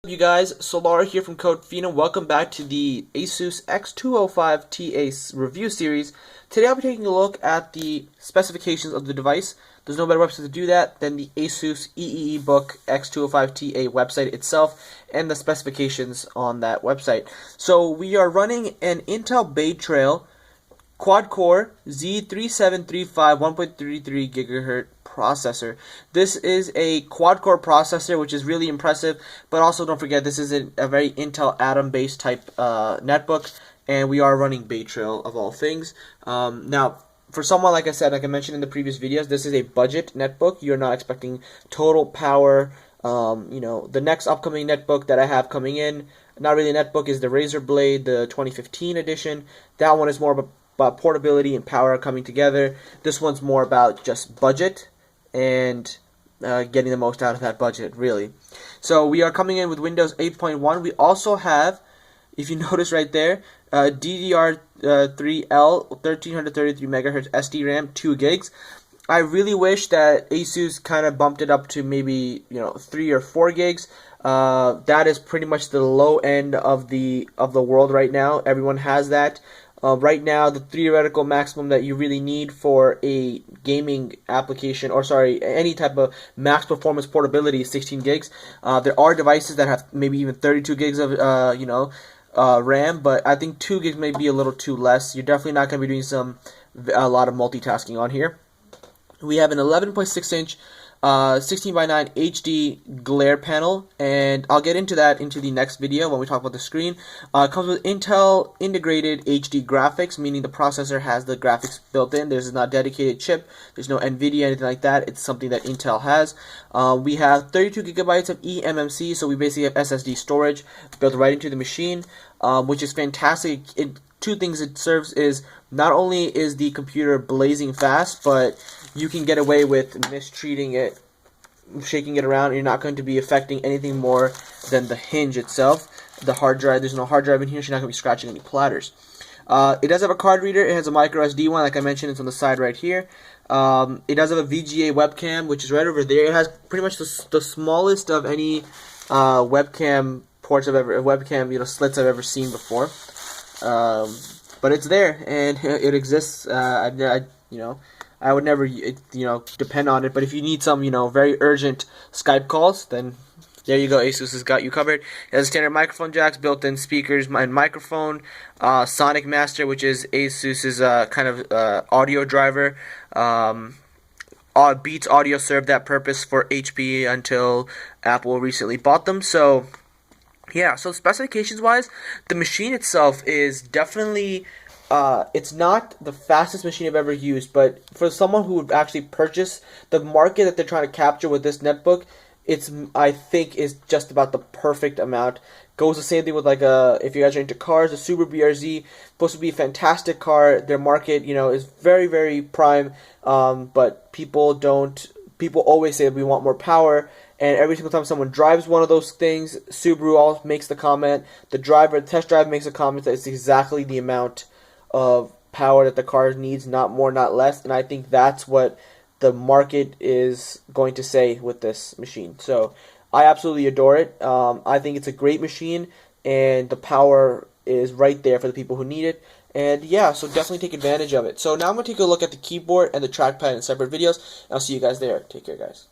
You guys, Solar here from Code Phenom. Welcome back to the ASUS X205TA review series. Today I'll be taking a look at the specifications of the device. There's no better website to do that than the ASUS EEE-Book X205TA website itself and the specifications on that website. So we are running an Intel Bay Trail quad-core Z3735 1.33 GHz processor. This is a quad-core processor, which is really impressive, but also don't forget this is a very Intel Atom-based type netbook, and we are running Bay Trail of all things. Now, for someone, like I mentioned in the previous videos, this is a budget netbook. You're not expecting total power. The next upcoming netbook that I have coming in, not really a netbook, is the Razer Blade, the 2015 edition. That one is more about portability and power coming together. This one's more about just budget and getting the most out of that budget, really. So we are coming in with Windows 8.1. We also have, if you notice right there, DDR3L 1333 MHz SD RAM, 2 gigs. I really wish that ASUS kind of bumped it up to maybe 3 or 4 gigs. That is pretty much the low end of the world right now. Everyone has that. Right now, the theoretical maximum that you really need for a gaming application, or sorry, any type of max performance portability is 16 gigs. There are devices that have maybe even 32 gigs of RAM, but I think 2 gigs may be a little too less. You're definitely not going to be doing a lot of multitasking on here. We have an 11.6-inch 16:9 HD glare panel, and I'll get into that into the next video when we talk about the screen. It comes with Intel integrated HD graphics, meaning the processor has the graphics built in. There's not a dedicated chip. There's no NVIDIA, anything like that. It's something that Intel has. We have 32 gigabytes of eMMC, so we basically have SSD storage built right into the machine, which is fantastic. Two things it serves is not only is the computer blazing fast, but you can get away with mistreating it, shaking it around. You're not going to be affecting anything more than the hinge itself. The hard drive, there's no hard drive in here, so you're not going to be scratching any platters. It does have a card reader. It has a micro SD one, like I mentioned. It's on the side right here. It does have a VGA webcam, which is right over there. It has pretty much the smallest of any webcam ports slits I've ever seen before. But it's there and it exists. I would never depend on it, but if you need some very urgent Skype calls, then there you go. ASUS has got you covered. It has standard microphone jacks, built-in speakers, and microphone. Sonic Master, which is ASUS's kind of audio driver. Beats Audio served that purpose for HP until Apple recently bought them. So yeah, so specifications-wise, the machine itself is definitely, it's not the fastest machine I've ever used, but for someone who would actually purchase the market that they're trying to capture with this netbook, I think is just about the perfect amount. Goes the same thing with if you guys are into cars, the Subaru BRZ, supposed to be a fantastic car. Their market, is very, very prime, but people always say we want more power. And every single time someone drives one of those things, Subaru always makes the comment, the test drive makes a comment that it's exactly the amount of power that the car needs, not more, not less. And I think that's what the market is going to say with this machine. So I absolutely adore it. I think it's a great machine, and the power is right there for the people who need it. And yeah, so definitely take advantage of it. So now I'm going to take a look at the keyboard and the trackpad in separate videos, and I'll see you guys there. Take care, guys.